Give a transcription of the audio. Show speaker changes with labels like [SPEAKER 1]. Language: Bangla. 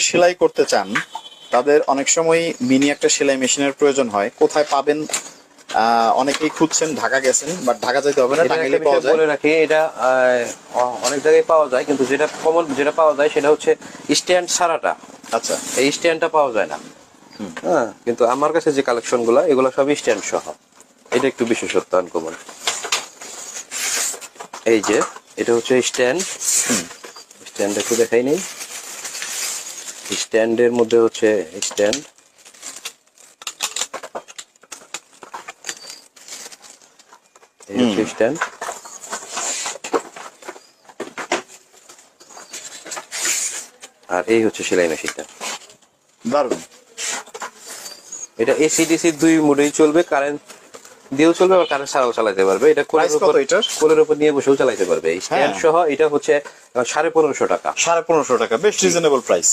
[SPEAKER 1] সেলাই করতে চান তাদের অনেক সময় মিনি একটা সেলাই মেশিনের প্রয়োজন হয়, কোথায় পাবেন? অনেকেই খুঁজছেন, ঢাকা গেছেন, বাট ঢাকা যেতে হবে না,
[SPEAKER 2] এটা
[SPEAKER 1] টাঙ্গাইলে
[SPEAKER 2] একটা
[SPEAKER 1] পাওয়া
[SPEAKER 2] বিষয়
[SPEAKER 1] যায়।
[SPEAKER 2] বলে রাখি, এটা অনেক জায়গায় পাওয়া যায়, কিন্তু যেটা কমন যেটা পাওয়া যায় সেটা হচ্ছে স্ট্যান্ড ছাড়াটা।
[SPEAKER 1] আচ্ছা,
[SPEAKER 2] এই স্ট্যান্ডটা পাওয়া যায় না। হ্যাঁ, কিন্তু আমার কাছে যে কালেকশন গুলা এগুলো সবই স্ট্যান্ড সহ। এটা একটু বিশেষত্ব আনকমন। এই যে এটা হচ্ছে স্ট্যান্ড। স্ট্যান্ড একটু দেখাই নেই। স্ট্যান্ডের মধ্যে হচ্ছে স্ট্যান্ড, এই হচ্ছে স্ট্যান্ড। আর এই হচ্ছে সেলাই মেশিনটা।
[SPEAKER 1] দারুণ।
[SPEAKER 2] এটা এসি ডিসি দুই মোডেই চলবে, কারেন্ট দিয়েও চলবে, আবার কারেন্ট ছাড়াও চালাতে পারবে। এটা
[SPEAKER 1] প্রাইস কত এটার?
[SPEAKER 2] কোলের উপর নিয়ে বসেও চালাতে পারবে। স্ট্যান্ড সহ এটা হচ্ছে 1550 টাকা।
[SPEAKER 1] 1550 টাকা, বেশ রিজনেবল প্রাইস।